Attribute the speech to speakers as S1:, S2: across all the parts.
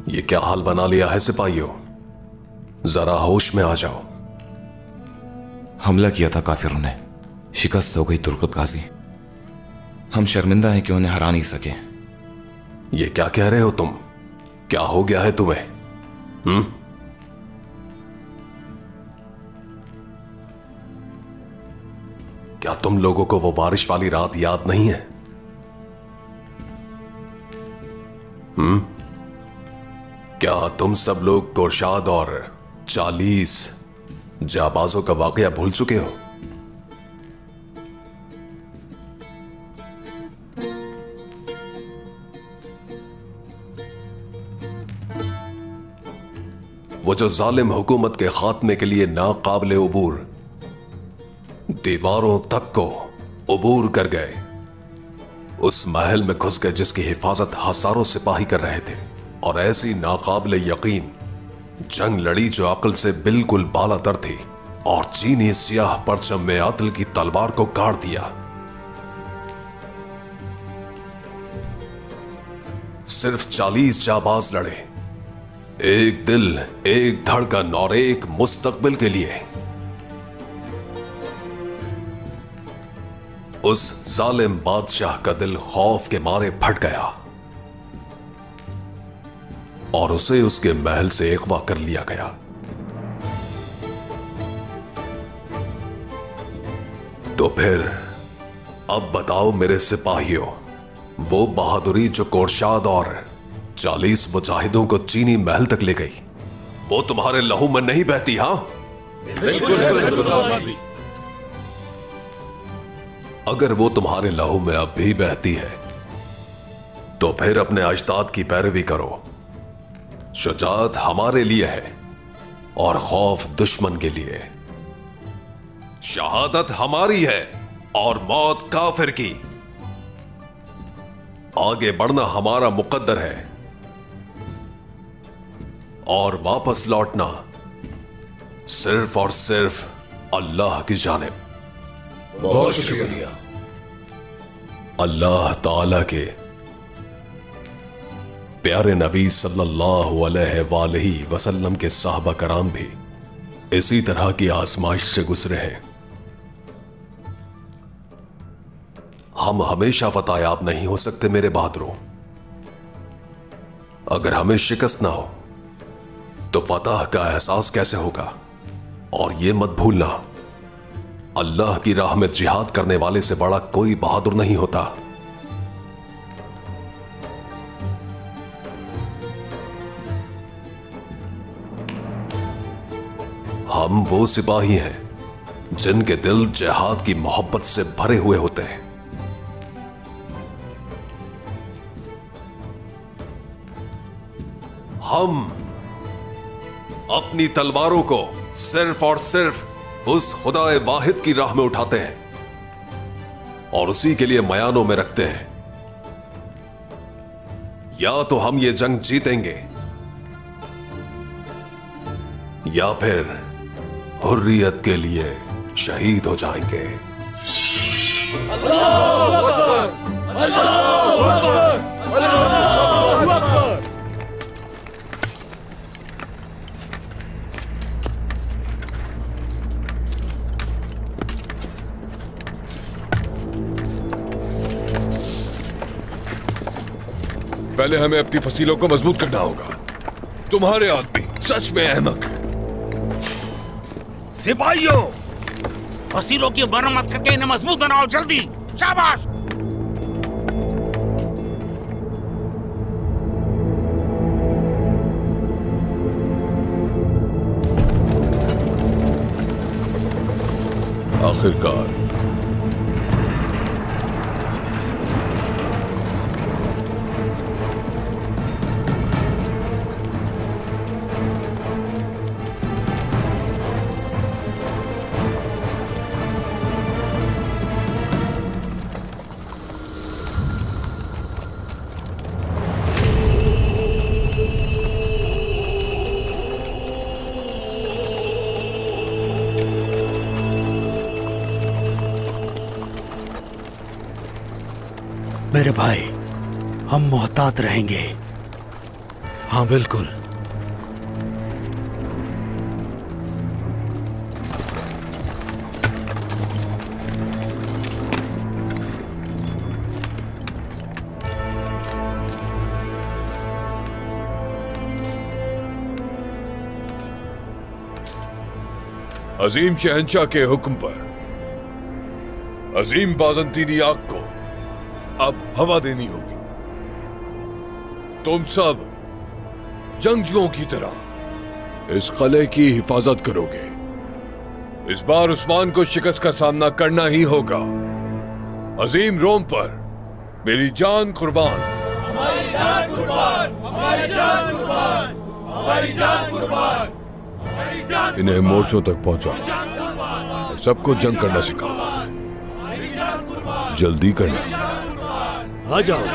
S1: ये क्या हाल बना लिया है सिपाहियों? जरा होश में आ जाओ।
S2: हमला किया था काफिरों ने, शिकस्त हो गई तुर्कत गाजी। हम शर्मिंदा हैं कि उन्हें हरा नहीं सके।
S1: ये क्या कह रहे हो तुम? क्या हो गया है तुम्हें? क्या तुम लोगों को वो बारिश वाली रात याद नहीं है? क्या तुम सब लोग कुरशाद और 40 जाबाजों का वाकया भूल चुके हो? वो जो जालिम हुकूमत के खात्मे के लिए नाकाबिले उबूर दीवारों तक को उबूर कर गए, उस महल में घुस गए जिसकी हिफाजत हजारों सिपाही कर रहे थे, और ऐसी नाकाबिले यकीन जंग लड़ी जो अक्ल से बिल्कुल बालातर थी, और चीनी सियाह परचम में आदिल की तलवार को गाड़ दिया। सिर्फ 40 जाबाज लड़े, एक दिल, एक धड़कन और एक मुस्तकबिल के लिए। उस जालिम बादशाह का दिल खौफ के मारे फट गया और उसे उसके महल से अगवा कर लिया गया। तो फिर अब बताओ मेरे सिपाहियों, वो बहादुरी जो कोरशाद और 40 मुजाहिदों को चीनी महल तक ले गई, वो तुम्हारे लहू में नहीं बहती? हां बिल्कुल। अगर वो तुम्हारे लहू में अब भी बहती है तो फिर अपने अजदाद की पैरवी करो। शुजाअत हमारे लिए है और खौफ दुश्मन के लिए। शहादत हमारी है और मौत काफिर की। आगे बढ़ना हमारा मुकद्दर है और वापस लौटना सिर्फ और सिर्फ अल्लाह की जानिब।
S3: बहुत शुक्रिया।
S1: अल्लाह ताला के प्यारे नबी सल्लल्लाहु अलैहि वसल्लम के साहबा कराम भी इसी तरह की आजमाइश से गुजरे हैं। हम हमेशा फतेहयाब नहीं हो सकते मेरे बहादुरों। अगर हमें शिकस्त ना हो तो फतह का एहसास कैसे होगा? और यह मत भूलना, अल्लाह की राह में जिहाद करने वाले से बड़ा कोई बहादुर नहीं होता। हम वो सिपाही हैं जिनके दिल जिहाद की मोहब्बत से भरे हुए होते हैं। हम अपनी तलवारों को सिर्फ और सिर्फ उस खुदाए वाहिद की राह में उठाते हैं और उसी के लिए मयानों में रखते हैं। या तो हम ये जंग जीतेंगे या फिर हुर्रियत के लिए शहीद हो जाएंगे।
S3: अल्लाहू अकबर, अल्लाहू अकबर, अल्लाहू अकबर।
S4: पहले हमें अपनी फसीलों को मजबूत करना होगा। तुम्हारे आदमी सच में अहमक।
S5: सिपाहियों, फसीलों की मरम्मत करके इन्हें मजबूत बनाओ, जल्दी। शाबाश।
S4: आखिरकार
S6: मेरे भाई, हम मोहतात रहेंगे। हाँ बिल्कुल।
S4: अजीम शहंशाह के हुक्म पर अजीम बाज़ंतीनी आग को अब हवा देनी होगी। तुम सब जंगजुओं की तरह इस किले की हिफाजत करोगे। इस बार उस्मान को शिकस्त का सामना करना ही होगा। अजीम रोम पर मेरी जान कुर्बान।
S3: हमारी जान कुर्बान, हमारी जान कुर्बान, हमारी जान कुर्बान, हमारी जान।
S4: इन्हें मोर्चों तक पहुंचाओ, सबको जंग करना सिखाओ। जल्दी करना।
S6: आ जाओ।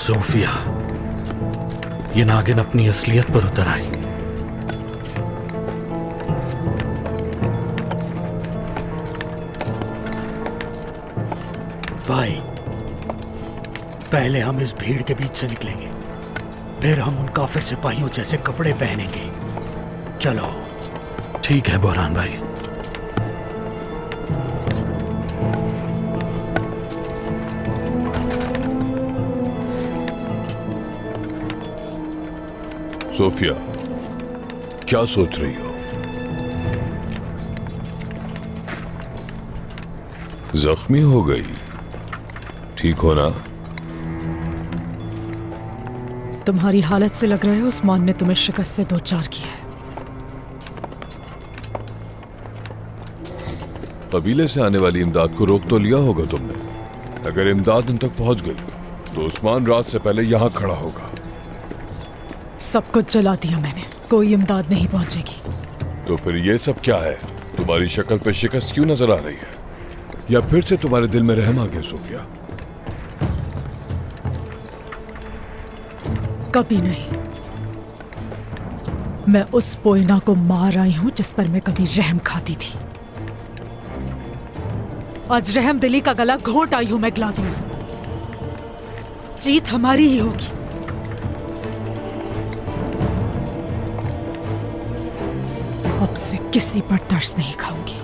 S6: सोफिया, ये नागिन अपनी असलियत पर उतर आई। भाई, पहले हम इस भीड़ के बीच से निकलेंगे, फिर हम उन काफिर सिपाहियों जैसे कपड़े पहनेंगे। चलो। ठीक है बोरान भाई।
S4: सोफिया, क्या सोच रही हो? जख्मी हो गई, ठीक हो ना?
S7: तुम्हारी हालत से लग रहा है उस्मान ने तुम्हें शिकस्त से दो चार किया है।
S4: कबीले से आने वाली इमदाद को रोक तो लिया होगा तुमने। अगर इमदाद उन तक पहुंच गई तो उस्मान रात से पहले यहां खड़ा होगा।
S7: सब कुछ जला दिया मैंने, कोई इमदाद नहीं पहुंचेगी।
S4: तो फिर ये सब क्या है? तुम्हारी शक्ल पे शिकस्त क्यों नजर आ रही है? या फिर से तुम्हारे दिल में रहम आ गया सोफिया?
S7: कभी नहीं। मैं उस पोइना को मार आई हूं जिस पर मैं कभी रहम खाती थी। आज रहम दिली का गला घोंट आई हूं मैं ग्लादियोस। जीत हमारी ही होगी। अब से किसी पर तरस नहीं खाऊंगी।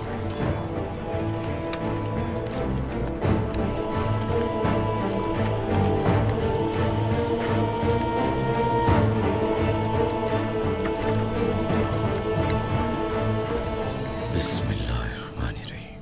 S2: बिस्मिल्लाहिर्रहमानिर्रहीम।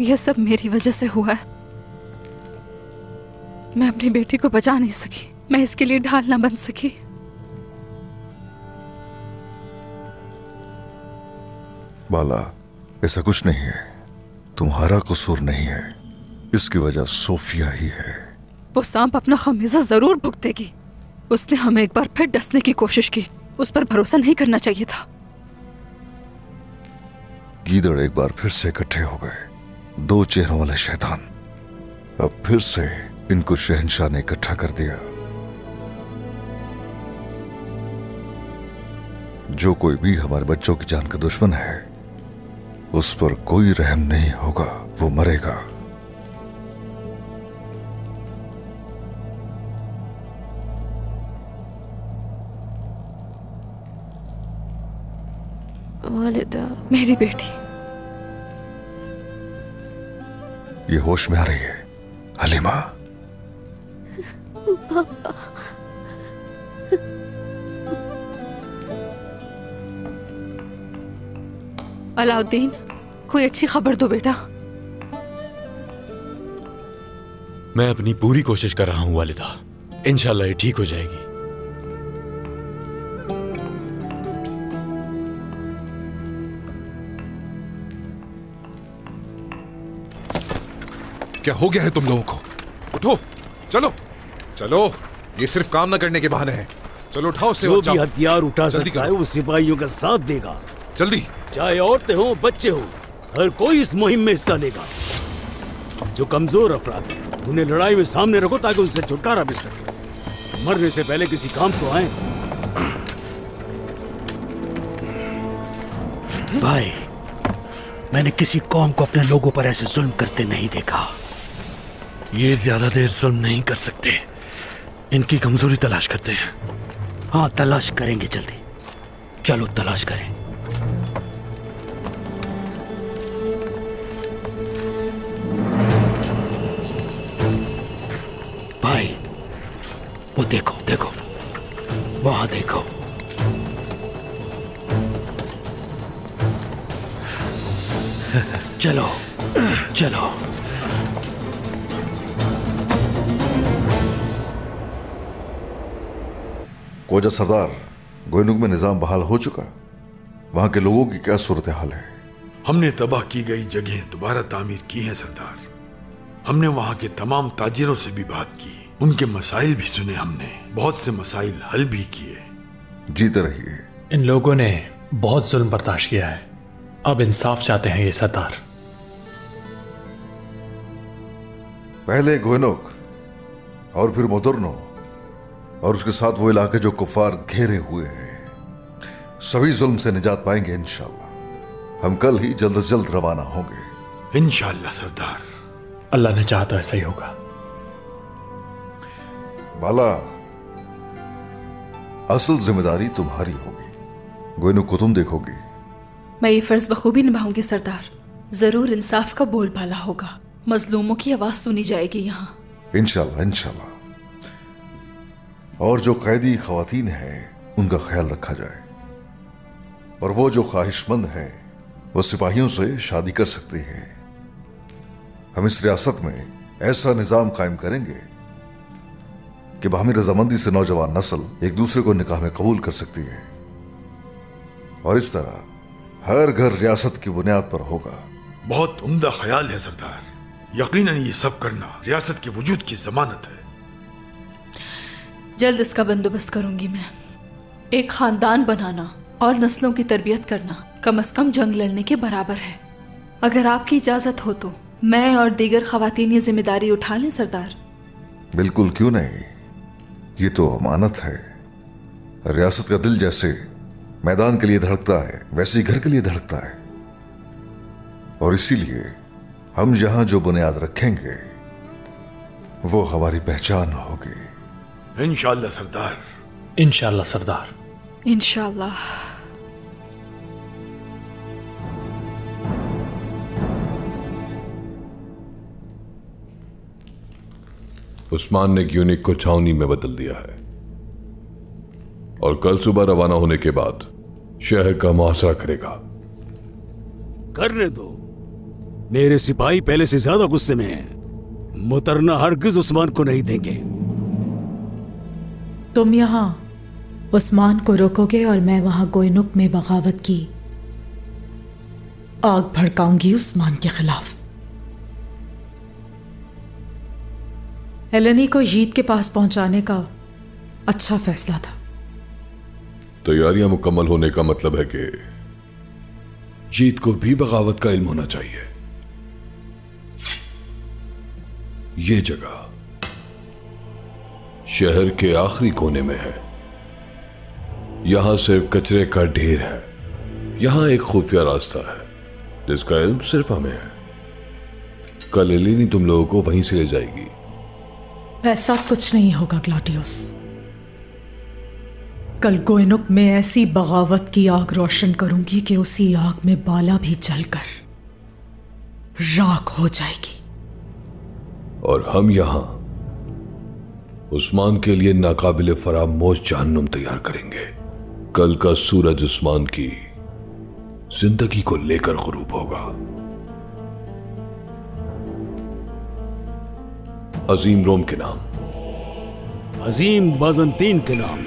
S8: यह सब मेरी वजह से हुआ है। मैं अपनी बेटी को बचा नहीं सकी, मैं इसके लिए ढाल ना बन सकी।
S9: बाला, ऐसा कुछ नहीं है। तुम्हारा कसूर नहीं है, इसकी वजह सोफिया ही है।
S8: वो सांप अपना खमीजा जरूर भुगतेगी। उसने हमें एक बार फिर डसने की कोशिश की। उस पर भरोसा नहीं करना चाहिए था।
S9: गीदड़ एक बार फिर से इकट्ठे हो गए, दो चेहरों वाले शैतान। अब फिर से इनको शहंशाह ने इकट्ठा कर दिया। जो कोई भी हमारे बच्चों की जान का दुश्मन है, उस पर कोई रहम नहीं होगा, वो मरेगा।
S8: वालिदा, मेरी बेटी।
S9: ये होश में आ रही है हलीमा।
S8: पापा। अलाउद्दीन, कोई अच्छी खबर दो बेटा।
S6: मैं अपनी पूरी कोशिश कर रहा हूं वालिदा। इंशाल्लाह ये ठीक हो जाएगी।
S9: क्या हो गया है तुम लोगों को? उठो, चलो चलो, ये सिर्फ काम न करने के बहाने हैं। चलो उठाओ से।
S6: जो भी हथियार उठा सकता है वो सिपाहियों का साथ देगा।
S9: जल्दी।
S6: चाहे औरतें हो बच्चे हो, हर कोई इस मुहिम में हिस्सा लेगा। जो कमजोर अफराद हैं उन्हें लड़ाई में सामने रखो ताकि उनसे छुटकारा मिल सके। मरने से पहले किसी काम तो आए। भाई, मैंने किसी कौम को अपने लोगों पर ऐसे जुल्म करते नहीं देखा। ये ज्यादा देर जुल्म नहीं कर सकते। इनकी कमजोरी तलाश करते हैं। हाँ, तलाश करेंगे जल्दी। चलो तलाश करें। भाई, वो देखो देखो, वहां देखो। चलो चलो।
S9: कोजा सरदार, गोयनुक में निजाम बहाल हो चुका। वहां के लोगों की क्या सूरत हाल है?
S10: हमने तबाह की गई जगह दोबारा तामीर की है सरदार। हमने वहां के तमाम ताजिरों से भी बात की, उनके मसाइल भी सुने। हमने बहुत से मसाइल हल भी किए।
S9: जीते रहिए।
S11: इन लोगों ने बहुत जुल्म बर्दाश्त किया है, अब इंसाफ चाहते हैं ये सरदार।
S9: पहले गोयनुक और फिर मोदर्नो और उसके साथ वो इलाके जो कुफार घेरे हुए हैं, सभी जुल्म से निजात पाएंगे इंशाल्लाह। हम कल ही जल्द से जल्द रवाना होंगे
S10: इंशाल्लाह सरदार।
S11: अल्लाह ने चाहा तो ऐसा ही होगा।
S9: बाला, असल जिम्मेदारी तुम्हारी होगी। गोयनुक को तुम देखोगी।
S8: मैं ये फर्ज बखूबी निभाऊंगी सरदार। जरूर इंसाफ का बोलबाला होगा, मजलूमों की आवाज सुनी जाएगी यहाँ।
S9: इंशाल्लाह इंशाल्लाह। और जो कैदी खवातीन हैं उनका ख्याल रखा जाए, और वो जो ख्वाहिशमंद है वो सिपाहियों से शादी कर सकती है। हम इस रियासत में ऐसा निजाम कायम करेंगे कि बाहमी रजामंदी से नौजवान नस्ल एक दूसरे को निकाह में कबूल कर सकती है, और इस तरह हर घर रियासत की बुनियाद पर होगा।
S10: बहुत उम्दा ख्याल है सरदार। यकीनन ये सब करना रियासत के वजूद की जमानत है।
S8: जल्द इसका बंदोबस्त करूंगी मैं। एक खानदान बनाना और नस्लों की तरबियत करना कम से कम जंग लड़ने के बराबर है। अगर आपकी इजाजत हो तो मैं और दीगर खवातीन ये जिम्मेदारी उठा लें सरदार।
S9: बिल्कुल, क्यों नहीं। ये तो अमानत है। रियासत का दिल जैसे मैदान के लिए धड़कता है वैसे ही घर के लिए धड़कता है, और इसीलिए हम यहां जो बुनियाद रखेंगे वो हमारी पहचान होगी।
S10: इंशाल्लाह सरदार।
S11: इंशाल्लाह सरदार।
S8: इंशाल्लाह।
S4: उस्मान ने यूनिक को छावनी में बदल दिया है, और कल सुबह रवाना होने के बाद शहर का मुहासरा करेगा।
S6: करने दो। मेरे सिपाही पहले से ज्यादा गुस्से में हैं। मुतरना हरगिज उस्मान को नहीं देंगे।
S7: तुम यहाँ उस्मान को रोकोगे और मैं वहां गोयनुक में बगावत की आग भड़काऊंगी उस्मान के खिलाफ। एलेनी को यीद के पास पहुंचाने का अच्छा फैसला था।
S4: तैयारियां मुकम्मल होने का मतलब है कि
S10: जीत को भी बगावत का इल्म होना चाहिए। ये जगह
S4: शहर के आखिरी कोने में है। यहां सिर्फ कचरे का ढेर है। यहां एक खुफिया रास्ता है जिसका इल्म सिर्फ हमें है। कल एलेनी तुम लोगों को वहीं से ले जाएगी।
S7: ऐसा कुछ नहीं होगा ग्लाडियोस। कल गोयनुक में ऐसी बगावत की आग रोशन करूंगी कि उसी आग में बाला भी जलकर राख हो जाएगी।
S4: और हम यहां उस्मान के लिए नाकाबिले फरामोश जहन्नुम तैयार करेंगे। कल का सूरज उस्मान की जिंदगी को लेकर गुरूब होगा। अजीम रोम के नाम,
S6: अजीम बाज़ंतीन के नाम,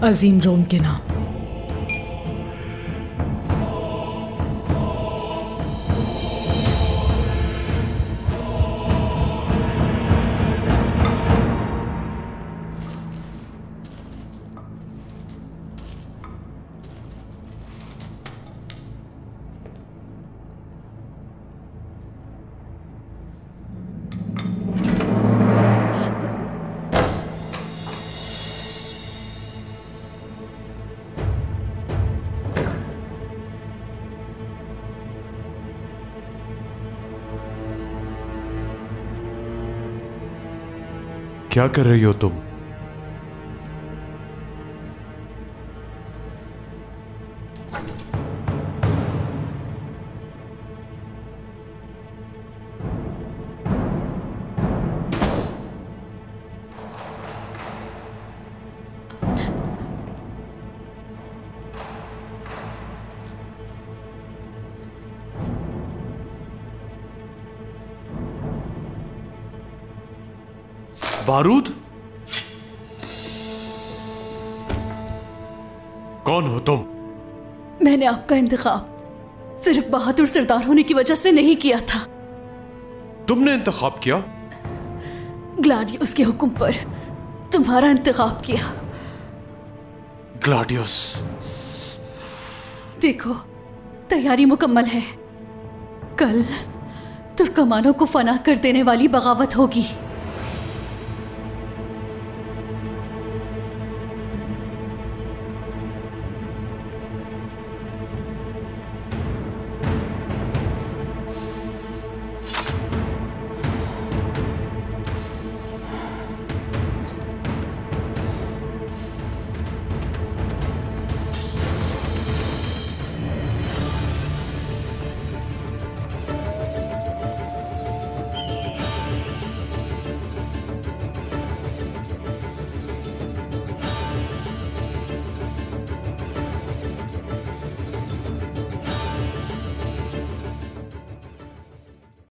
S7: अजीम रोम के नाम।
S12: क्या कर रही हो तुम? बारूद? कौन हो तुम?
S8: मैंने आपका इंतखाब सिर्फ बहादुर सरदार होने की वजह से नहीं किया था।
S12: तुमने इंतखाब किया?
S8: ग्लाडियोस के हुक्म पर तुम्हारा इंतखाब किया।
S12: ग्लाडियोस?
S8: देखो, तैयारी मुकम्मल है। कल तुर्कमानों को फना कर देने वाली बगावत होगी।